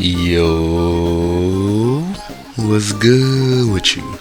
Yo, what's good with you?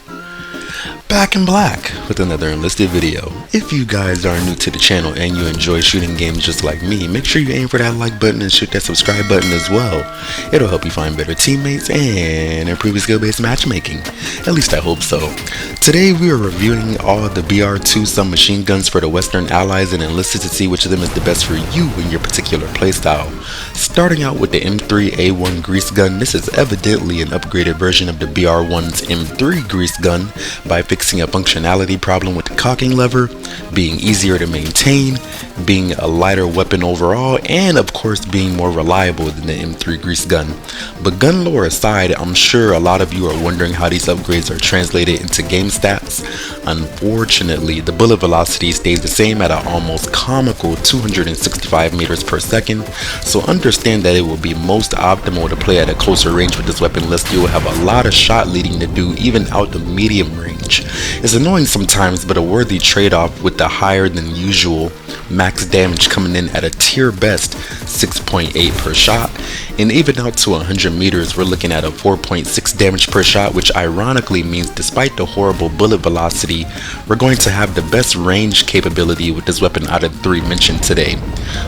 Back in black with another Enlisted video. If you guys are new to the channel and you enjoy shooting games just like me, make sure you aim for that like button and shoot that subscribe button as well. It'll help you find better teammates and improve skill-based matchmaking. At least I hope so. Today we are reviewing all the BR2 submachine guns for the Western Allies and Enlisted to see which of them is the best for you in your particular playstyle. Starting out with the M3A1 grease gun, this is evidently an upgraded version of the BR1's M3 grease gun by fixing a functionality problem with the cocking lever, being easier to maintain, being a lighter weapon overall, and of course being more reliable than the M3 grease gun. But gun lore aside, I'm sure a lot of you are wondering how these upgrades are translated into game stats. Unfortunately, the bullet velocity stays the same at an almost comical 265 meters per second, so understand that it will be most optimal to play at a closer range with this weapon lest you will have a lot of shot leading to do even out the medium range. It's annoying sometimes, but a worthy trade-off with the higher than usual max damage coming in at a tier best 6.8 per shot, and even out to 100 meters we're looking at a 4.6 damage per shot, which ironically means despite the horrible bullet velocity, we're going to have the best range capability with this weapon out of the three mentioned today.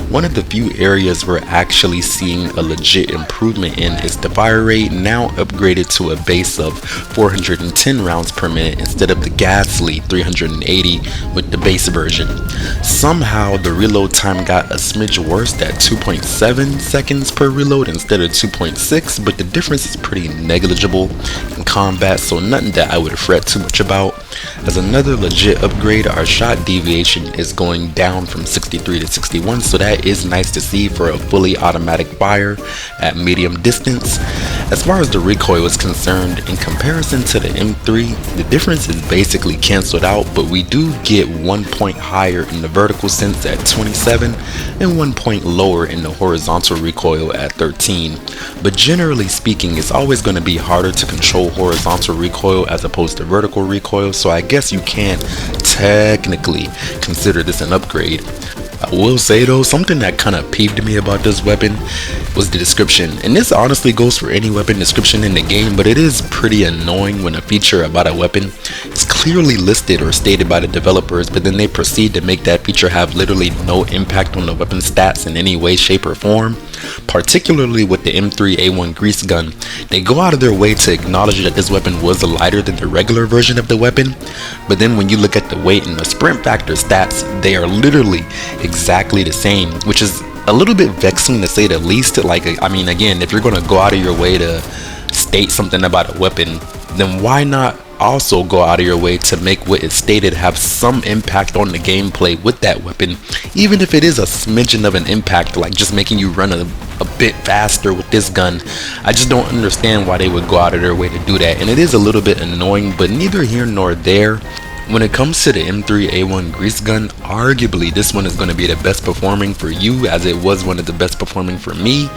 One of the few areas we're actually seeing a legit improvement in is the fire rate, now upgraded to a base of 410 rounds per minute instead of the ghastly 380 with the base version. Somehow the reload time got a smidge worse at 2.7 seconds per reload instead of 2.6, but the difference is pretty negligible in combat, so nothing that I would fret too much about. As another legit upgrade, our shot deviation is going down from 63 to 61, so that is nice to see for a fully automatic fire at medium distance. As far as the recoil is concerned, in comparison to the M3, the difference is basically cancelled out, but we do get 1 point higher in the vertical sense at 27 and 1 point lower in the horizontal recoil at 13. But generally speaking, it's always going to be harder to control horizontal recoil as opposed to vertical recoil, so I guess you can't technically consider this an upgrade. I will say though, something that kind of peeved me about this weapon was the description, and this honestly goes for any weapon description in the game, but it is pretty annoying when a feature about a weapon is clearly listed or stated by the developers, but then they proceed to make that feature have literally no impact on the weapon stats in any way, shape, or form. Particularly with the M3A1 grease gun, they go out of their way to acknowledge that this weapon was lighter than the regular version of the weapon, but then when you look at the weight and the sprint factor stats, they are literally exactly the same, which is a little bit vexing to say the least. Like, I mean, again, if you're going to go out of your way to state something about a weapon, then why not also go out of your way to make what is stated have some impact on the gameplay with that weapon, even if it is a smidgen of an impact, like just making you run a bit faster with this gun. I just don't understand why they would go out of their way to do that, and it is a little bit annoying, but neither here nor there. When it comes to the M3A1 grease gun, arguably this one is going to be the best performing for you, as it was one of the best performing for me.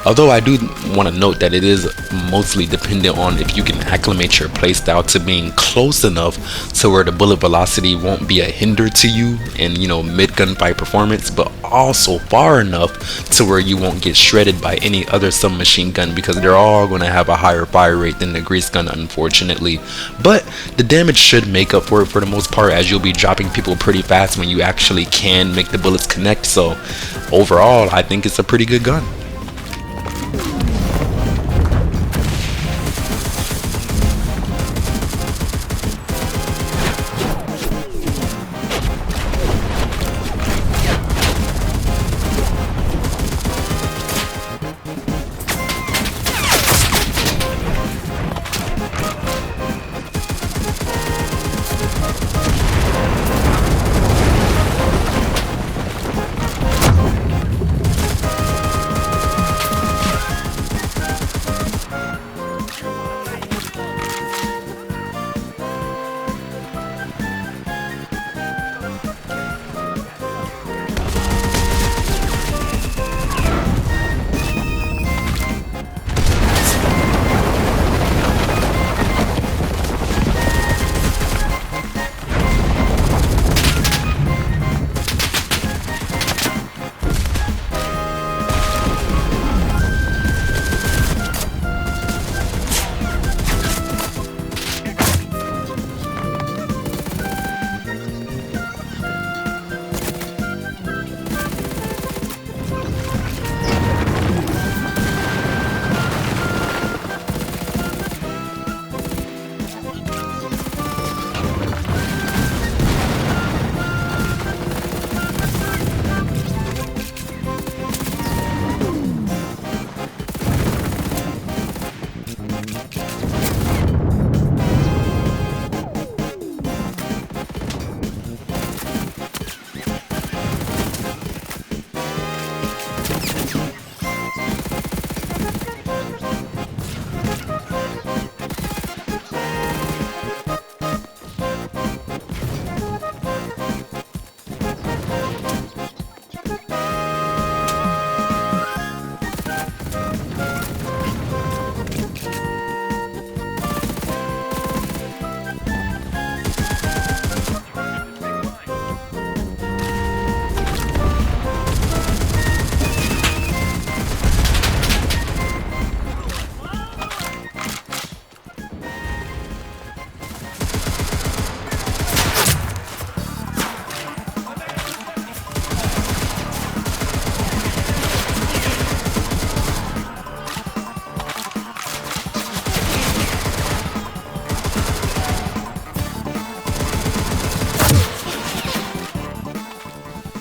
Although I do want to note that it is mostly dependent on if you can acclimate your playstyle to being close enough to where the bullet velocity won't be a hinder to you in, mid gunfight performance, but also far enough to where you won't get shredded by any other submachine gun, because they're all going to have a higher fire rate than the grease gun, unfortunately. But the damage should make up for it for the most part, as you'll be dropping people pretty fast when you actually can make the bullets connect. So overall, I think it's a pretty good gun.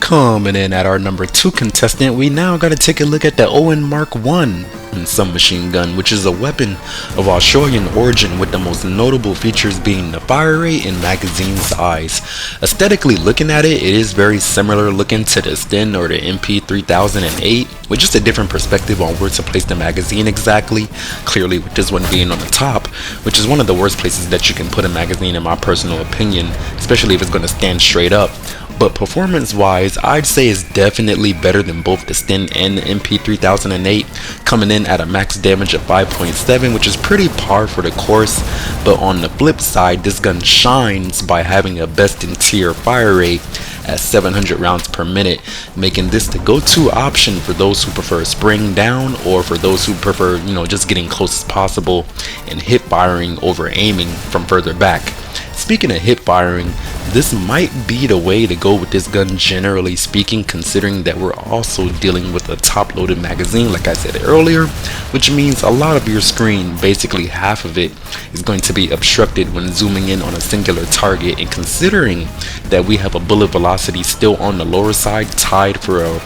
Coming in at our number 2 contestant, we now gotta take a look at the Owen Mark 1 submachine gun, which is a weapon of Australian origin with the most notable features being the fire rate and magazine size. Aesthetically looking at it, it is very similar looking to the Sten or the MP 3008, with just a different perspective on where to place the magazine exactly. Clearly with this one being on the top, which is one of the worst places that you can put a magazine in my personal opinion, especially if it's going to stand straight up. But performance wise, I'd say it's definitely better than both the Sten and the MP 3008, coming in at a max damage of 5.7, which is pretty par for the course. But on the flip side, this gun shines by having a best in tier fire rate at 700 rounds per minute, making this the go-to option for those who prefer spraying down, or for those who prefer, just getting close as possible and hip firing over aiming from further back. Speaking of hip firing, this might be the way to go with this gun, generally speaking, considering that we're also dealing with a top-loaded magazine like I said earlier, which means a lot of your screen, basically half of it, is going to be obstructed when zooming in on a singular target. And considering that we have a bullet velocity still on the lower side, tied for a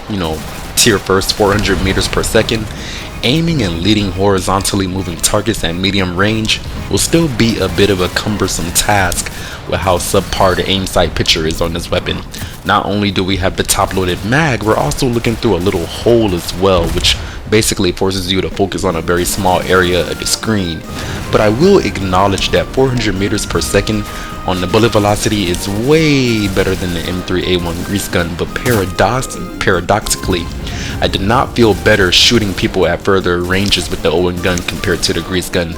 tier first 400 meters per second, aiming and leading horizontally moving targets at medium range will still be a bit of a cumbersome task with how subpar the aim sight picture is on this weapon. Not only do we have the top loaded mag, we're also looking through a little hole as well, which basically forces you to focus on a very small area of the screen. But I will acknowledge that 400 meters per second on the bullet velocity is way better than the M3A1 grease gun, but paradoxically, I did not feel better shooting people at further ranges with the Owen gun compared to the grease gun.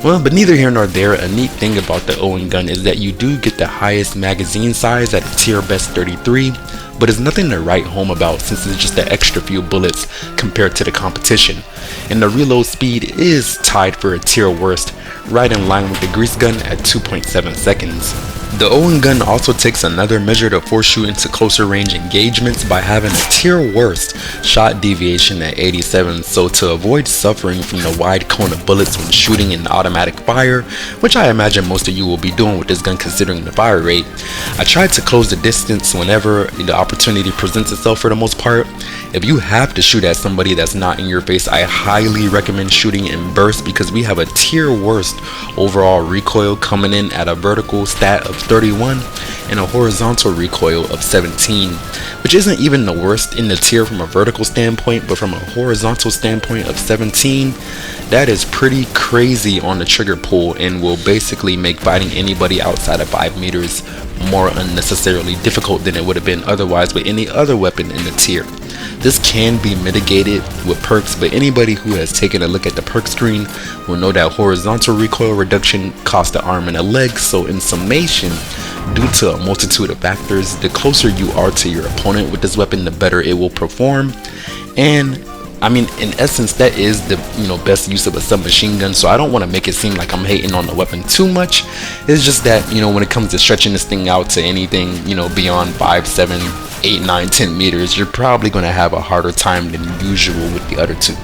Well, but neither here nor there. A neat thing about the Owen gun is that you do get the highest magazine size at a tier best 33, but it's nothing to write home about since it's just an extra few bullets compared to the competition. And the reload speed is tied for a tier worst, right in line with the grease gun at 2.7 seconds. The Owen gun also takes another measure to force you into closer range engagements by having a tier worst shot deviation at 87, so to avoid suffering from the wide cone of bullets when shooting in automatic fire, which I imagine most of you will be doing with this gun considering the fire rate, I tried to close the distance whenever the opportunity presents itself for the most part. If you have to shoot at somebody that's not in your face, I highly recommend shooting in bursts because we have a tier worst overall recoil coming in at a vertical stat of 31 and a horizontal recoil of 17, which isn't even the worst in the tier from a vertical standpoint, but from a horizontal standpoint of 17, that is pretty crazy on the trigger pull and will basically make fighting anybody outside of 5 meters more unnecessarily difficult than it would have been otherwise with any other weapon in the tier. This can be mitigated with perks, but anybody who has taken a look at the perk screen will know that horizontal recoil reduction costs an arm and a leg. So in summation, due to a multitude of factors, the closer you are to your opponent with this weapon, the better it will perform. And I mean, in essence, that is the best use of a submachine gun, so I don't want to make it seem like I'm hating on the weapon too much. It's just that when it comes to stretching this thing out to anything beyond 5, 7, 8, 9, 10 meters, you're probably going to have a harder time than usual with the other two.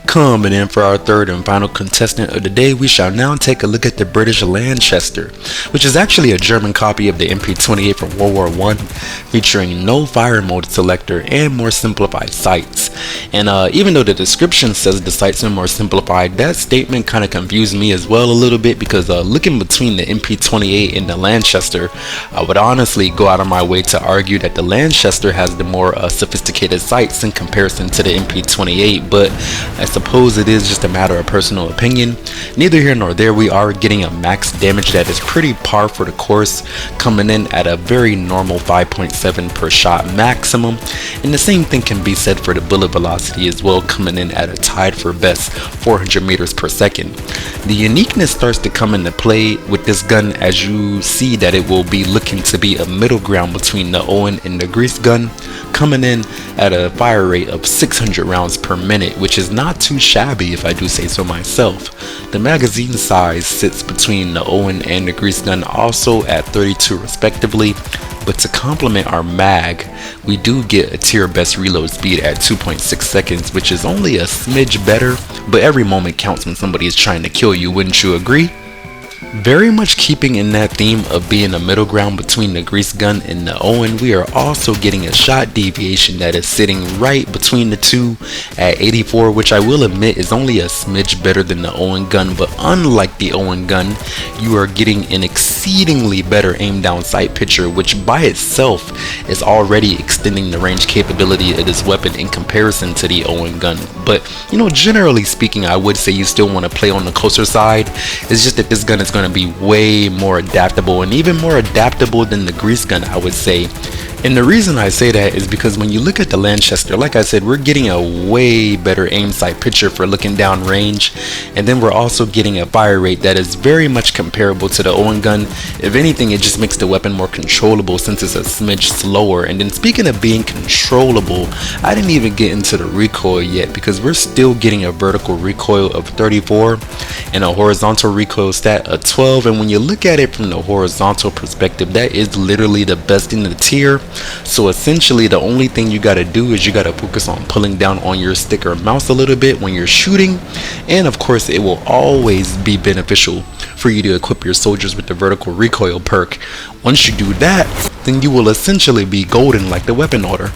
Coming in for our third and final contestant of the day, we shall now take a look at the British Lanchester, which is actually a German copy of the MP28 from World War I, featuring no fire mode selector and more simplified sights. And even though the description says the sights are more simplified, that statement kind of confused me as well a little bit, because looking between the MP28 and the Lanchester, I would honestly go out of my way to argue that the Lanchester has the more sophisticated sights in comparison to the MP28, but I suppose it is just a matter of personal opinion. Neither here nor there, we are getting a max damage that is pretty par for the course, coming in at a very normal 5.7 per shot maximum, and the same thing can be said for the bullet velocity as well, coming in at a tied for best 400 meters per second. The uniqueness starts to come into play with this gun, as you see that it will be looking to be a middle ground between the Owen and the grease gun, coming in at a fire rate of 600 rounds per minute, which is not too shabby if I do say so myself. The magazine size sits between the Owen and the grease gun, also at 32 respectively, but to complement our mag, we do get a tier best reload speed at 2.6 seconds, which is only a smidge better, but every moment counts when somebody is trying to kill you, wouldn't you agree? Very much keeping in that theme of being a middle ground between the grease gun and the Owen, we are also getting a shot deviation that is sitting right between the two at 84, which I will admit is only a smidge better than the Owen gun, but unlike the Owen gun, you are getting an exceedingly better aim down sight picture, which by itself is already extending the range capability of this weapon in comparison to the Owen gun. But you know, generally speaking, I would say you still want to play on the closer side. It's just that this gun is going to be way more adaptable, and even more adaptable than the grease gun, I would say. And the reason I say that is because when you look at the Lanchester, like I said, we're getting a way better aim sight picture for looking down range, and then we're also getting a fire rate that is very much comparable to the Owen gun. If anything, it just makes the weapon more controllable since it's a smidge slower. And then speaking of being controllable, I didn't even get into the recoil yet, because we're still getting a vertical recoil of 34 and a horizontal recoil stat of 12. And when you look at it from the horizontal perspective, that is literally the best in the tier. So essentially the only thing you gotta do is you gotta focus on pulling down on your stick or mouse a little bit when you're shooting, and of course it will always be beneficial for you to equip your soldiers with the vertical recoil perk. Once you do that, then you will essentially be golden like the weapon order.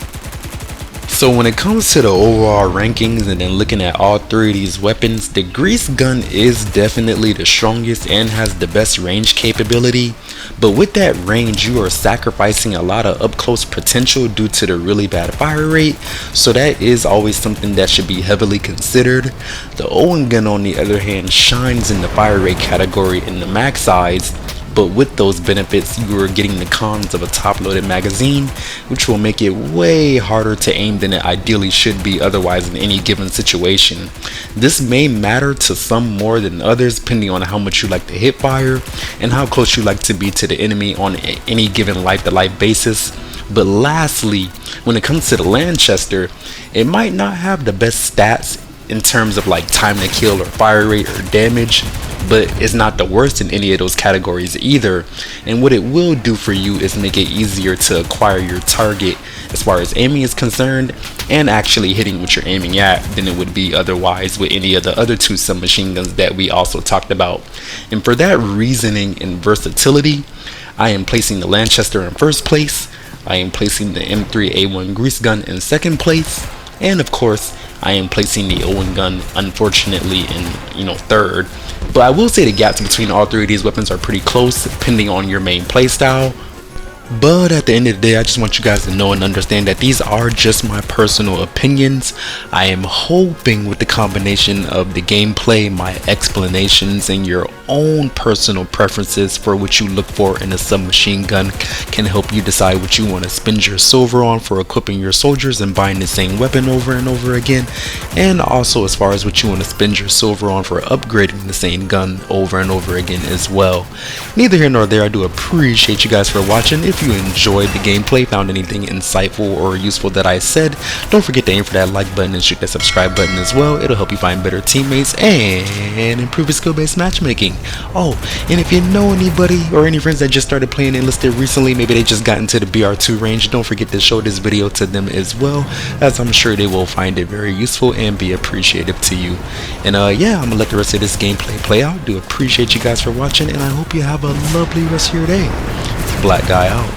So when it comes to the overall rankings and then looking at all three of these weapons, the grease gun is definitely the strongest and has the best range capability. But with that range, you are sacrificing a lot of up close potential due to the really bad fire rate. So that is always something that should be heavily considered. The Owen gun, on the other hand, shines in the fire rate category in the max size, but with those benefits you are getting the cons of a top-loaded magazine, which will make it way harder to aim than it ideally should be otherwise in any given situation. This may matter to some more than others depending on how much you like to hip fire and how close you like to be to the enemy on any given life-to-life basis. But lastly, when it comes to the Lanchester, it might not have the best stats in terms of like time to kill or fire rate or damage, but it's not the worst in any of those categories either. And what it will do for you is make it easier to acquire your target as far as aiming is concerned and actually hitting what you're aiming at than it would be otherwise with any of the other two submachine guns that we also talked about. And for that reasoning and versatility, I am placing the Lanchester in first place. I am placing the M3A1 grease gun in second place, and of course I am placing the Owen gun unfortunately in third. But I will say the gaps between all three of these weapons are pretty close depending on your main playstyle. But at the end of the day, I just want you guys to know and understand that these are just my personal opinions. I am hoping with the combination of the gameplay, my explanations, and your own personal preferences for what you look for in a submachine gun can help you decide what you want to spend your silver on for equipping your soldiers and buying the same weapon over and over again, and also as far as what you want to spend your silver on for upgrading the same gun over and over again as well. Neither here nor there, I do appreciate you guys for watching. If you enjoyed the gameplay, found anything insightful or useful that I said, don't forget to aim for that like button and shoot that subscribe button as well. It'll help you find better teammates and improve your skill-based matchmaking. Oh, and if you know anybody or any friends that just started playing Enlisted recently, maybe they just got into the BR2 range, don't forget to show this video to them as well, as I'm sure they will find it very useful and be appreciative to you. And yeah, I'm gonna let the rest of this gameplay play out. Do appreciate you guys for watching, and I hope you have a lovely rest of your day. Black Guy out.